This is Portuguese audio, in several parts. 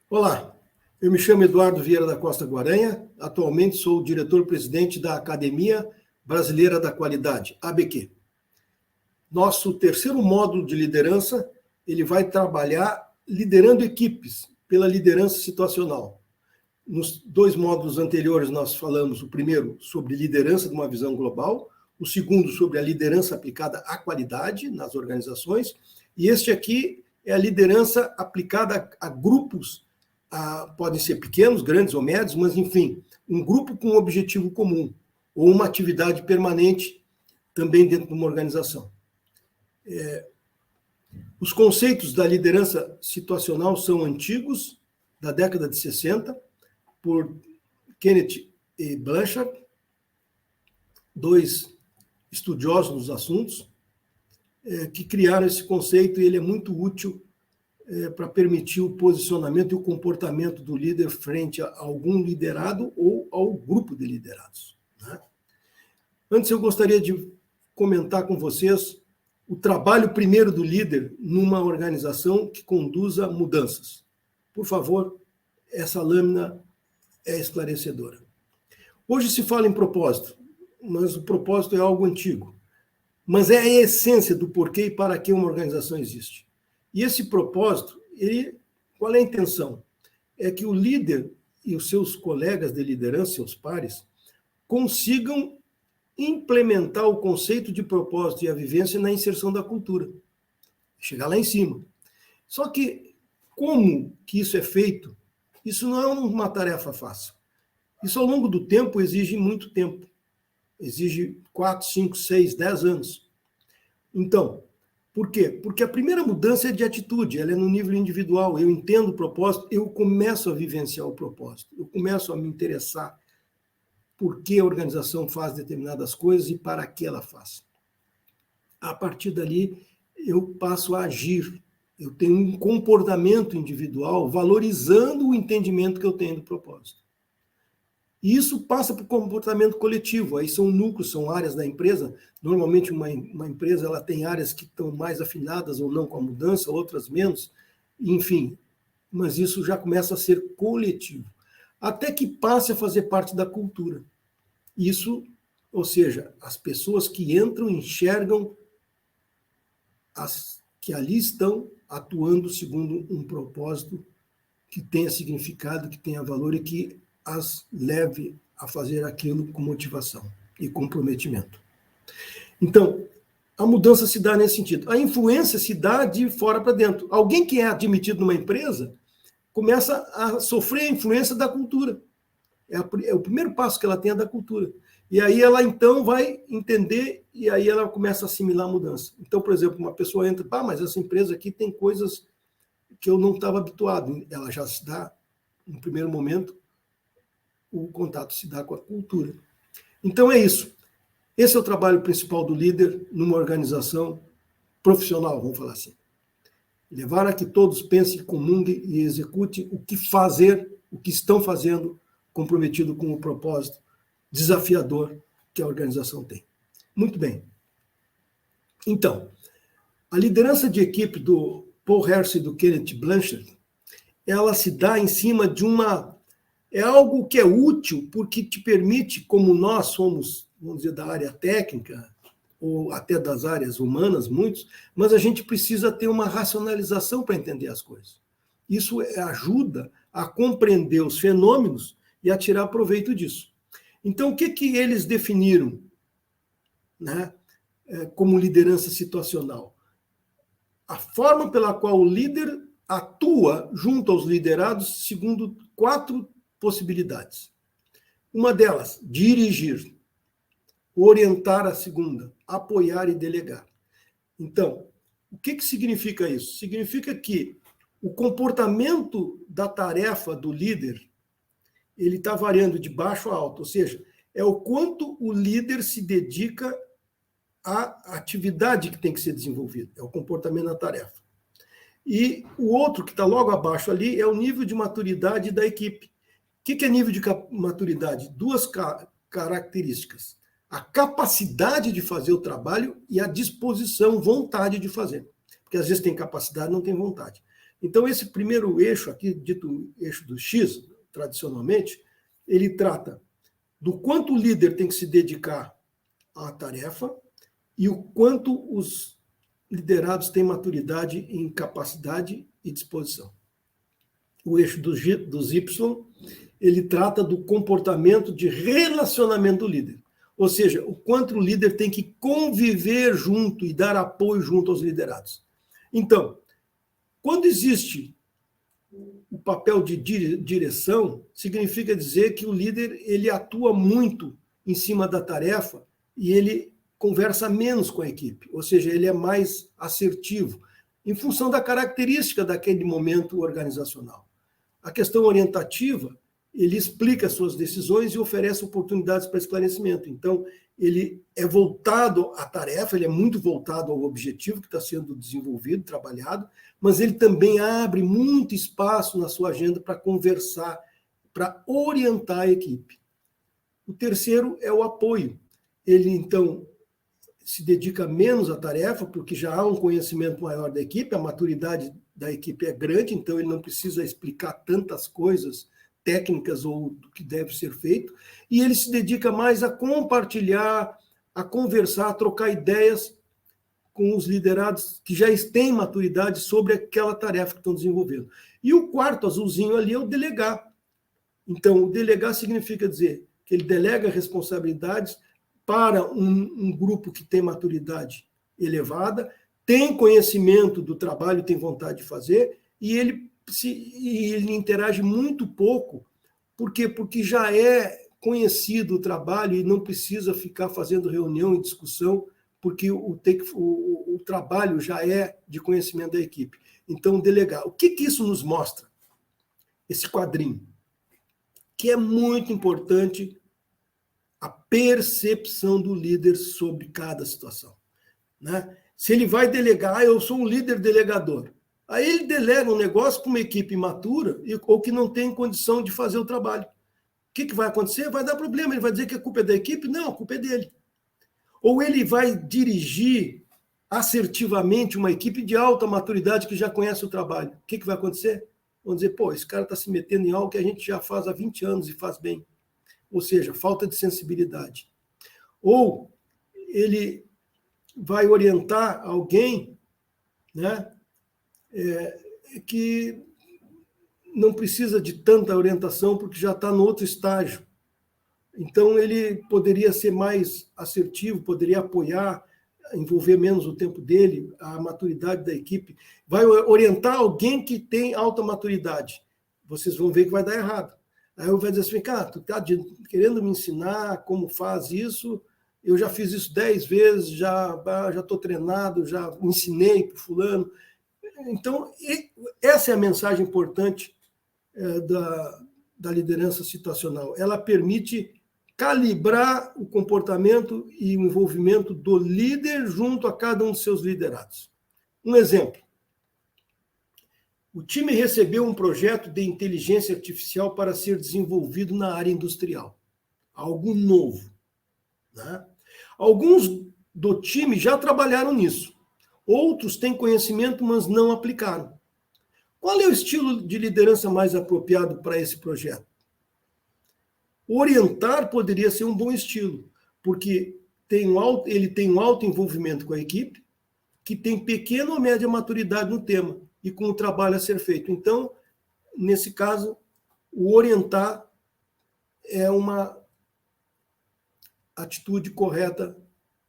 Olá, eu me chamo Eduardo Vieira da Costa Guaranha, atualmente sou o diretor-presidente da Academia Brasileira da Qualidade, ABQ. Nosso terceiro módulo de liderança, ele vai trabalhar liderando equipes pela liderança situacional. Nos dois módulos anteriores nós falamos, o primeiro sobre liderança de uma visão global, o segundo sobre a liderança aplicada à qualidade nas organizações, e este aqui é a liderança aplicada a grupos, podem ser pequenos, grandes ou médios, mas enfim, um grupo com um objetivo comum, ou uma atividade permanente também dentro de uma organização. Os conceitos da liderança situacional são antigos, da década de 60, por Kenneth e Blanchard, dois estudiosos dos assuntos, que criaram esse conceito, e ele é muito útil para permitir o posicionamento e o comportamento do líder frente a algum liderado ou ao grupo de liderados, né? Antes, eu gostaria de comentar com vocês o trabalho primeiro do líder numa organização que conduza mudanças. Por favor, essa lâmina é esclarecedora. Hoje se fala em propósito, mas o propósito é algo antigo. Mas é a essência do porquê e para que uma organização existe. E esse propósito, qual é a intenção? É que o líder e os seus colegas de liderança, seus pares, consigam implementar o conceito de propósito e a vivência na inserção da cultura. Chegar lá em cima. Só que, como que isso é feito? Isso não é uma tarefa fácil. Isso, ao longo do tempo, exige muito tempo. Exige 4, 5, 6, 10 anos. Então, por quê? Porque a primeira mudança é de atitude, ela é no nível individual. Eu entendo o propósito, eu começo a vivenciar o propósito, eu começo a me interessar por que a organização faz determinadas coisas e para que ela faz. A partir dali, eu passo a agir. Eu tenho um comportamento individual valorizando o entendimento que eu tenho do propósito. E isso passa para o comportamento coletivo. Aí são núcleos, são áreas da empresa. Normalmente uma empresa ela tem áreas que estão mais afinadas ou não com a mudança, outras menos. Enfim, mas isso já começa a ser coletivo. Até que passe a fazer parte da cultura. Isso, ou seja, as pessoas que entram enxergam as que ali estão atuando segundo um propósito que tenha significado, que tenha valor e que as leve a fazer aquilo com motivação e comprometimento. Então, a mudança se dá nesse sentido. A influência se dá de fora para dentro. Alguém que é admitido numa empresa começa a sofrer a influência da cultura. É o primeiro passo que ela tem, é da cultura. E aí ela, então, vai entender e aí ela começa a assimilar a mudança. Então, por exemplo, uma pessoa entra, mas essa empresa aqui tem coisas que eu não estava habituado. Ela já se dá, no primeiro momento, o contato se dá com a cultura. Então é isso. Esse é o trabalho principal do líder numa organização profissional, vamos falar assim. Levar a que todos pensem, comunguem e executem o que fazer, o que estão fazendo, comprometido com o propósito desafiador que a organização tem. Muito bem. Então, a liderança de equipe do Paul Harris e do Kenneth Blanchard, ela se dá em cima de é algo que é útil porque te permite, como nós somos, vamos dizer, da área técnica, ou até das áreas humanas, muitos, mas a gente precisa ter uma racionalização para entender as coisas. Isso ajuda a compreender os fenômenos e a tirar proveito disso. Então, o que eles definiram, né, como liderança situacional? A forma pela qual o líder atua junto aos liderados segundo 4 possibilidades. Uma delas, dirigir. Orientar a segunda, apoiar e delegar. Então, o que significa isso? Significa que o comportamento da tarefa do líder ele está variando de baixo a alto, ou seja, é o quanto o líder se dedica à atividade que tem que ser desenvolvida, é o comportamento da tarefa. E o outro, que está logo abaixo ali, é o nível de maturidade da equipe. O que é nível de maturidade? 2 características. A capacidade de fazer o trabalho e a disposição, vontade de fazer. Porque às vezes tem capacidade, não tem vontade. Então, esse primeiro eixo aqui, dito eixo do X, tradicionalmente, ele trata do quanto o líder tem que se dedicar à tarefa e o quanto os liderados têm maturidade em capacidade e disposição. O eixo dos Y, ele trata do comportamento de relacionamento do líder. Ou seja, o quanto o líder tem que conviver junto e dar apoio junto aos liderados. Então, quando existe o papel de direção, significa dizer que o líder ele atua muito em cima da tarefa e ele conversa menos com a equipe, ou seja, ele é mais assertivo, em função da característica daquele momento organizacional. A questão orientativa, ele explica suas decisões e oferece oportunidades para esclarecimento. Então, ele é voltado à tarefa, ele é muito voltado ao objetivo que está sendo desenvolvido, trabalhado, mas ele também abre muito espaço na sua agenda para conversar, para orientar a equipe. O terceiro é o apoio. Ele, então, se dedica menos à tarefa, porque já há um conhecimento maior da equipe, a maturidade da equipe é grande, então ele não precisa explicar tantas coisas técnicas ou do que deve ser feito, e ele se dedica mais a compartilhar, a conversar, a trocar ideias com os liderados que já têm maturidade sobre aquela tarefa que estão desenvolvendo. E o quarto azulzinho ali é o delegar. Então, o delegar significa dizer que ele delega responsabilidades para um grupo que tem maturidade elevada, tem conhecimento do trabalho, tem vontade de fazer, e ele interage muito pouco. Por quê? Porque já é conhecido o trabalho e não precisa ficar fazendo reunião e discussão, porque o trabalho já é de conhecimento da equipe. Então, delegar. O que isso nos mostra? Esse quadrinho. Que é muito importante a percepção do líder sobre cada situação. Né? Se ele vai delegar, eu sou um líder delegador. Aí ele delega um negócio para uma equipe imatura ou que não tem condição de fazer o trabalho. O que vai acontecer? Vai dar problema. Ele vai dizer que a culpa é da equipe? Não, a culpa é dele. Ou ele vai dirigir assertivamente uma equipe de alta maturidade que já conhece o trabalho. O que vai acontecer? Vão dizer, pô, esse cara está se metendo em algo que a gente já faz há 20 anos e faz bem. Ou seja, falta de sensibilidade. Ou ele vai orientar alguém, né, que não precisa de tanta orientação porque já está no outro estágio. Então, ele poderia ser mais assertivo, poderia apoiar, envolver menos o tempo dele, a maturidade da equipe. Vai orientar alguém que tem alta maturidade. Vocês vão ver que vai dar errado. Aí eu vou dizer assim, cara, tu está querendo me ensinar como faz isso, eu já fiz isso 10 vezes, já estou treinado, já ensinei para o fulano. Então, essa é a mensagem importante da liderança situacional. Ela permite calibrar o comportamento e o envolvimento do líder junto a cada um dos seus liderados. Um exemplo. O time recebeu um projeto de inteligência artificial para ser desenvolvido na área industrial. Algo novo. Né? Alguns do time já trabalharam nisso. Outros têm conhecimento, mas não aplicaram. Qual é o estilo de liderança mais apropriado para esse projeto? Orientar poderia ser um bom estilo, porque ele tem um alto envolvimento com a equipe, que tem pequena ou média maturidade no tema e com o trabalho a ser feito. Então, nesse caso, o orientar é uma atitude correta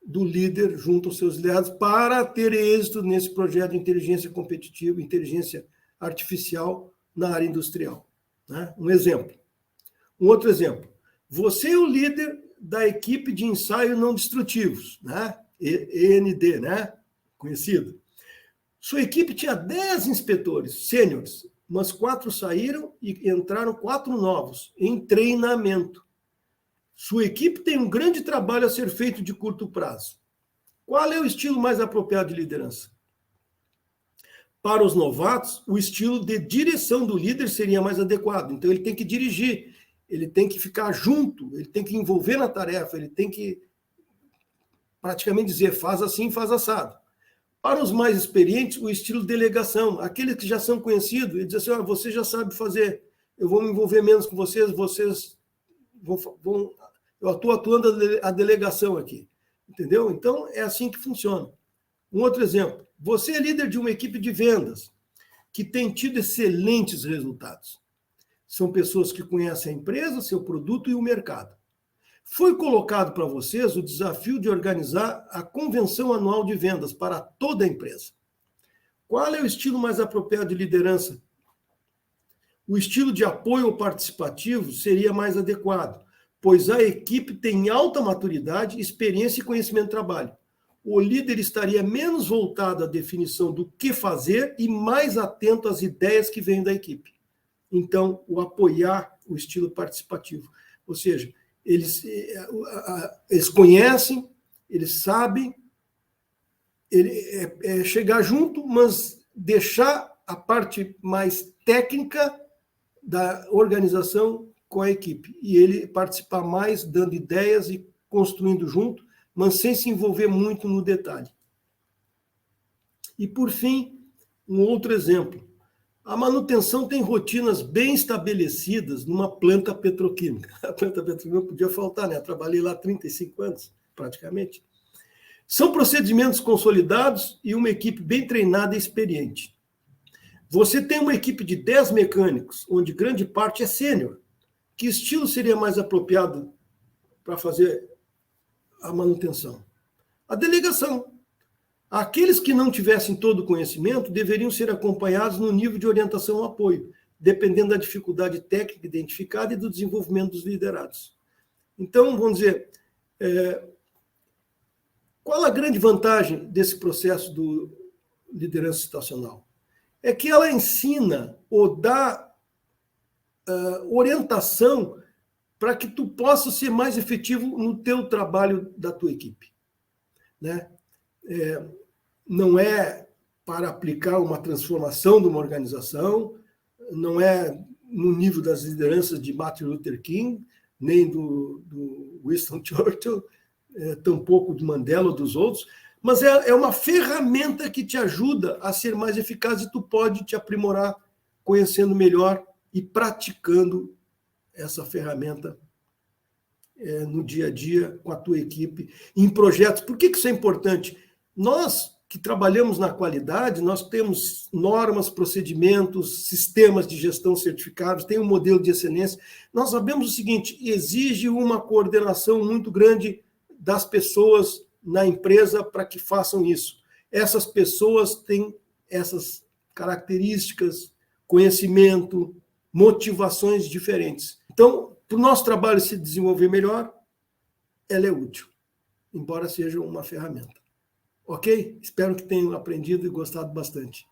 do líder junto aos seus liderados para ter êxito nesse projeto de inteligência competitiva, inteligência artificial na área industrial. Né? Um exemplo. Um outro exemplo. Você é o líder da equipe de ensaio não destrutivos, né? END, né? Conhecido. Sua equipe tinha 10 inspetores sêniores, mas 4 saíram e entraram 4 novos em treinamento. Sua equipe tem um grande trabalho a ser feito de curto prazo. Qual é o estilo mais apropriado de liderança? Para os novatos, o estilo de direção do líder seria mais adequado. Então, ele tem que dirigir, ele tem que ficar junto, ele tem que envolver na tarefa, ele tem que praticamente dizer, faz assim, faz assado. Para os mais experientes, o estilo delegação. Aqueles que já são conhecidos, ele diz assim, você já sabe fazer, eu vou me envolver menos com vocês vão eu estou atuando a delegação aqui. Entendeu? Então, é assim que funciona. Um outro exemplo. Você é líder de uma equipe de vendas que tem tido excelentes resultados. São pessoas que conhecem a empresa, seu produto e o mercado. Foi colocado para vocês o desafio de organizar a convenção anual de vendas para toda a empresa. Qual é o estilo mais apropriado de liderança? O estilo de apoio participativo seria mais adequado, pois a equipe tem alta maturidade, experiência e conhecimento de trabalho. O líder estaria menos voltado à definição do que fazer e mais atento às ideias que vêm da equipe. Então, o apoiar o estilo participativo. Ou seja, eles conhecem, eles sabem, chegar junto, mas deixar a parte mais técnica da organização com a equipe. E ele participar mais, dando ideias e construindo junto, mas sem se envolver muito no detalhe. E, por fim, um outro exemplo. A manutenção tem rotinas bem estabelecidas numa planta petroquímica. A planta petroquímica podia faltar, né? Eu trabalhei lá há 35 anos, praticamente. São procedimentos consolidados e uma equipe bem treinada e experiente. Você tem uma equipe de 10 mecânicos, onde grande parte é sênior. Que estilo seria mais apropriado para fazer a manutenção? A delegação. Aqueles que não tivessem todo o conhecimento deveriam ser acompanhados no nível de orientação e apoio, dependendo da dificuldade técnica identificada e do desenvolvimento dos liderados. Então, vamos dizer, qual a grande vantagem desse processo do liderança situacional? É que ela ensina ou dá orientação para que tu possa ser mais efetivo no teu trabalho da tua equipe, né? Não é para aplicar uma transformação de uma organização, não é no nível das lideranças de Martin Luther King, nem do Winston Churchill, tampouco do Mandela ou dos outros, mas é uma ferramenta que te ajuda a ser mais eficaz e tu pode te aprimorar conhecendo melhor e praticando essa ferramenta no dia a dia com a tua equipe, em projetos. Por que isso é importante? Nós que trabalhamos na qualidade, nós temos normas, procedimentos, sistemas de gestão certificados, tem um modelo de excelência. Nós sabemos o seguinte, exige uma coordenação muito grande das pessoas na empresa para que façam isso. Essas pessoas têm essas características, conhecimento, motivações diferentes. Então, para o nosso trabalho se desenvolver melhor, ela é útil, embora seja uma ferramenta. Ok? Espero que tenham aprendido e gostado bastante.